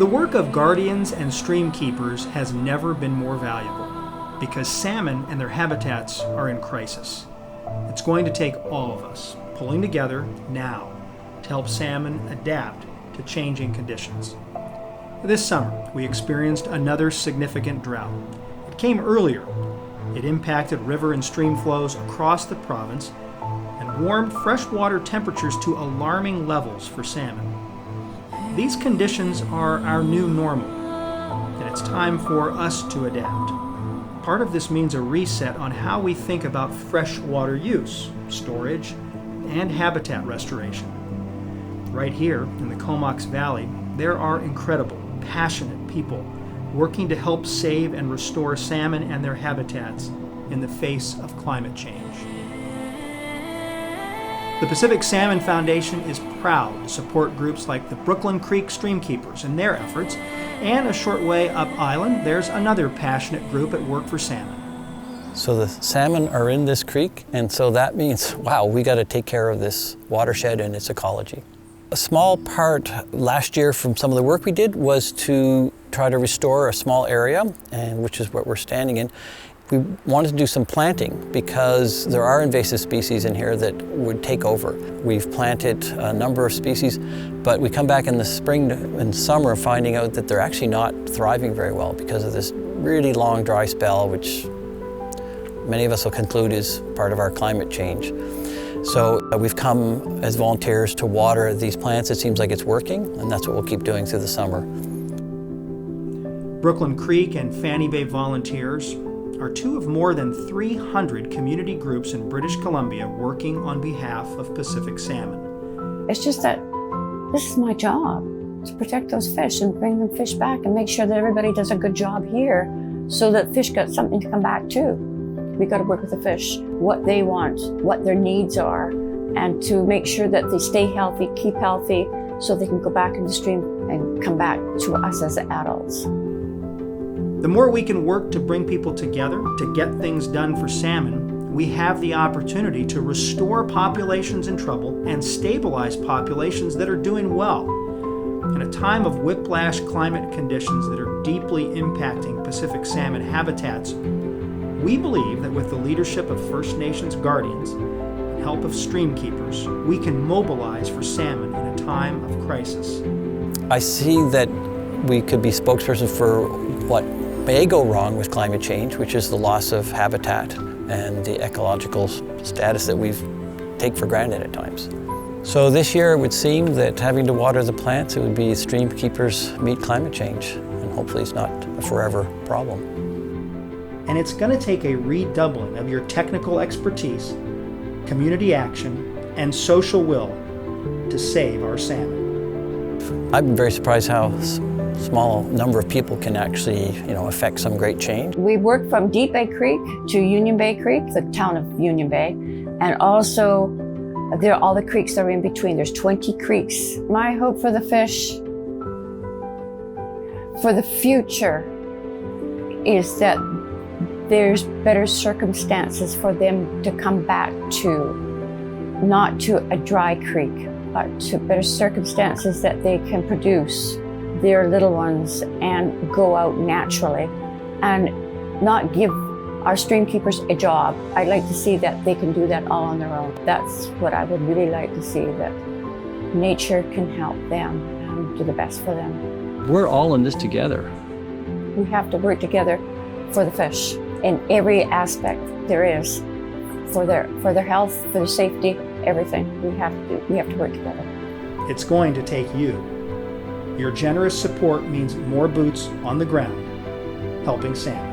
The work of guardians and stream keepers has never been more valuable because salmon and their habitats are in crisis. It's going to take all of us pulling together now to help salmon adapt to changing conditions. This summer, we experienced another significant drought. It came earlier. It impacted river and stream flows across the province and warmed freshwater temperatures to alarming levels for salmon. These conditions are our new normal, and it's time for us to adapt. Part of this means a reset on how we think about freshwater use, storage, and habitat restoration. Right here in the Comox Valley, there are incredible, passionate people working to help save and restore salmon and their habitats in the face of climate change. The Pacific Salmon Foundation is proud to support groups like the Brooklyn Creek Streamkeepers in their efforts, and a short way up island, there's another passionate group at work for salmon. So the salmon are in this creek, and so that means, wow, we got to take care of this watershed and its ecology. A small part last year from some of the work we did was to try to restore a small area, and which is what we're standing in. We wanted to do some planting because there are invasive species in here that would take over. We've planted a number of species, but we come back in the spring and summer finding out that they're actually not thriving very well because of this really long dry spell, which many of us will conclude is part of our climate change. So we've come as volunteers to water these plants. It seems like it's working, and that's what we'll keep doing through the summer. Brooklyn Creek and Fanny Bay volunteers are two of more than 300 community groups in British Columbia working on behalf of Pacific salmon. It's just that this is my job, to protect those fish and bring them fish back and make sure that everybody does a good job here so that fish got something to come back to. We got to work with the fish, what they want, what their needs are, and to make sure that they stay healthy, keep healthy, so they can go back in the stream and come back to us as adults. The more we can work to bring people together to get things done for salmon, we have the opportunity to restore populations in trouble and stabilize populations that are doing well. In a time of whiplash climate conditions that are deeply impacting Pacific salmon habitats, we believe that with the leadership of First Nations guardians and help of stream keepers, we can mobilize for salmon in a time of crisis. I see that we could be spokespersons for what may go wrong with climate change, which is the loss of habitat and the ecological status that we take for granted at times. So this year it would seem that having to water the plants, it would be stream keepers meet climate change, and hopefully it's not a forever problem. And it's going to take a redoubling of your technical expertise, community action, and social will to save our salmon. I've been very surprised how small number of people can actually, affect some great change. We work from Deep Bay Creek to Union Bay Creek, the town of Union Bay, and also there are all the creeks that are in between. There's 20 creeks. My hope for the fish for the future is that there's better circumstances for them to come back to, not to a dry creek, but to better circumstances that they can produce their little ones and go out naturally and not give our stream keepers a job. I'd like to see that they can do that all on their own. That's what I would really like to see, that nature can help them and do the best for them. We're all in this together. We have to work together for the fish in every aspect there is, for their health, for their safety, everything. We have to work together. It's going to take you. Your generous support means more boots on the ground, helping salmon.